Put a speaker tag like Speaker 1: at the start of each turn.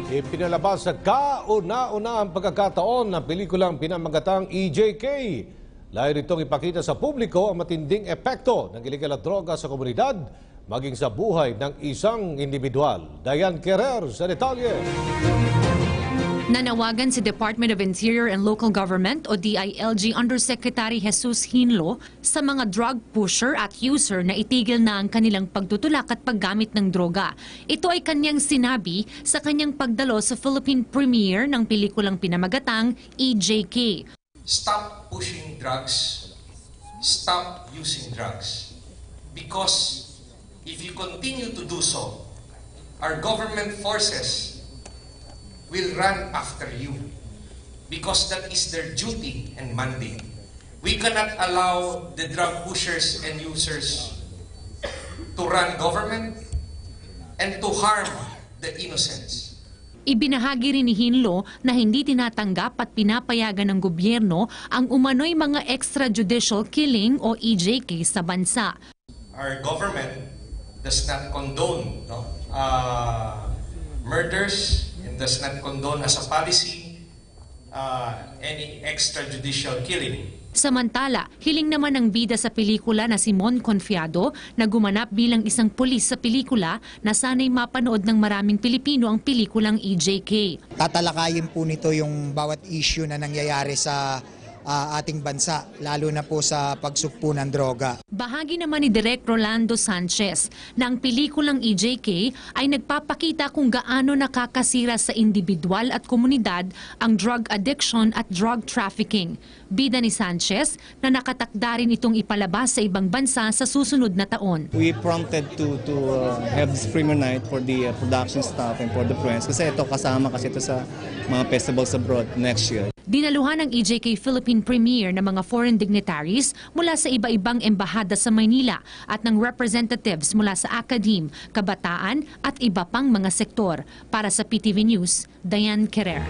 Speaker 1: Ipinalabas sa kauna-unahang pagkakataon ng pelikulang pinamagatang EJK. Layo nitong ipakita sa publiko ang matinding epekto ng iligal at droga sa komunidad, maging sa buhay ng isang individual. Diane Querer sa detalye.
Speaker 2: Nanawagan si Department of Interior and Local Government o DILG Undersecretary Jesus Hinlo sa mga drug pusher at user na itigil na ang kanilang pagtutulak at paggamit ng droga. Ito ay kanyang sinabi sa kanyang pagdalo sa Philippine premiere ng pelikulang pinamagatang EJK.
Speaker 3: Stop pushing drugs. Stop using drugs. Because if you continue to do so, our government forces will run after you because that is their duty and mandate. We cannot allow the drug pushers and users to run government and to harm the innocents.
Speaker 2: Ibinahagi rin ni Hinlo na hindi tinatanggap at pinapayagan ng gobyerno ang umano'y mga extrajudicial killing o EJK sa bansa.
Speaker 3: Our government does not condone murders and does not condone as a policy any extrajudicial killing.
Speaker 2: Samantala, hiling naman ng bida sa pelikula na si Mon Confiado na gumanap bilang isang pulis sa pelikula na sana'y mapanood ng maraming Pilipino ang pelikulang EJK.
Speaker 4: Tatalakayin po nito yung bawat issue na nangyayari sa ating bansa, lalo na po sa pagsugpo ng droga.
Speaker 2: Bahagi naman ni Direk Rolando Sanchez na ang pelikulang EJK ay nagpapakita kung gaano nakakasira sa individual at komunidad ang drug addiction at drug trafficking. Bida ni Sanchez na nakatakda rin itong ipalabas sa ibang bansa sa susunod na taon.
Speaker 5: We prompted to have this premiere night for the production staff and for the friends kasi ito kasama kasi ito sa mga festivals abroad next year.
Speaker 2: Dinaluhan ng EJK Philippine premiere ng mga foreign dignitaries mula sa iba-ibang embahada sa Maynila at ng representatives mula sa akadem, kabataan at iba pang mga sektor. Para sa PTV News, Diane Querer.